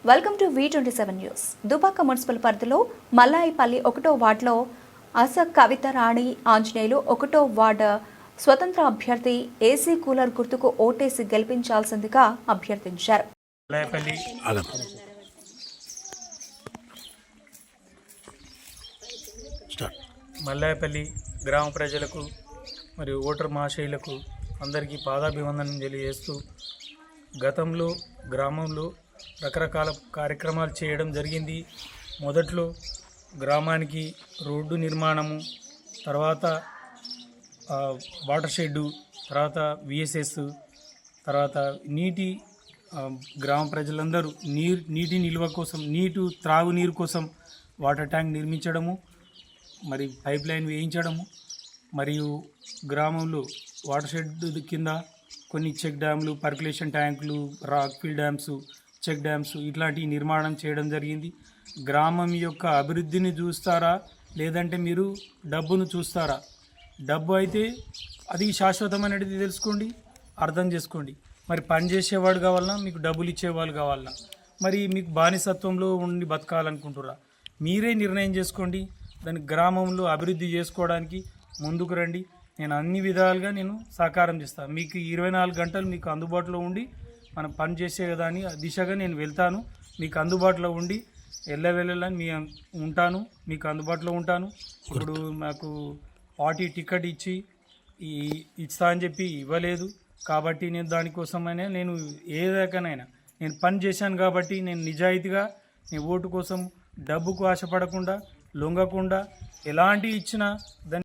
Welcome to V27 news. Dubaka municipal పరిధిలో మల్లాయిపల్లి 1వ వార్డులో కవిత రాణి ఆంజనేయులు 1వ వార్డు స్వతంత్ర అభ్యర్థి ఏసీ కూలర్ గుర్తుకు ఓటేసి గెలిపించాల్సిందిగా అభ్యర్థించారు. మల్లాయపల్లి గ్రామ ప్రజలకు మరియు ఓటర్ మహాశయులకు అందరికీ పాదాభివందనం తెలియజేస్తూ గతంలో గ్రామంలో రకరకాల కార్యక్రమాలు చేయడం జరిగింది. మొదట్లో గ్రామానికి రోడ్డు నిర్మాణము, తర్వాత వాటర్ షెడ్డు, తర్వాత విఎస్ఎస్, తర్వాత గ్రామ ప్రజలందరూ నీటి నిల్వ కోసం, త్రాగునీరు కోసం వాటర్ ట్యాంక్ నిర్మించడము, మరి పైప్ లైన్ వేయించడము, మరియు గ్రామంలో వాటర్ షెడ్ కింద కొన్ని చెక్ డ్యామ్లు, పర్కులేషన్ ట్యాంకులు, rock fill dams, check dams ఇట్లాంటి నిర్మాణం చేయడం జరిగింది. గ్రామం యొక్క అభివృద్ధిని చూస్తారా లేదంటే మీరు డబ్బును చూస్తారా? డబ్బు అయితే అది శాశ్వతమైనది తెలుసుకోండి, అర్థం చేసుకోండి. మరి పని చేసేవాడు కావాలన్నా, మీకు డబ్బులు ఇచ్చేవాళ్ళు కావాలన్నా, మరి మీకు బానిసత్వంలో ఉండి బతకాలనుకుంటురా? మీరే నిర్ణయం చేసుకోండి. దాని గ్రామంలో అభివృద్ధి చేసుకోవడానికి ముందుకు రండి. నేను అన్ని విధాలుగా సహకారం చేస్తాను. మీకు 24 గంటలు మీకు అందుబాటులో ఉండి మనం పని చేసే దాని దిశగా నేను వెళ్తాను. మీకు అందుబాటులో ఉండి వెళ్ళని మీకు అందుబాటులో ఉంటాను. ఇప్పుడు నాకు పార్టీ టికెట్ ఇస్తా అని చెప్పి ఇవ్వలేదు కాబట్టి నేను దానికోసమైనా ఏ రకనైనా నేను పని చేశాను కాబట్టి నేను నిజాయితీగా ఓటు కోసం డబ్బుకు ఆశపడకుండా, లొంగకుండా, ఎలాంటి ఇచ్చినా దాన్ని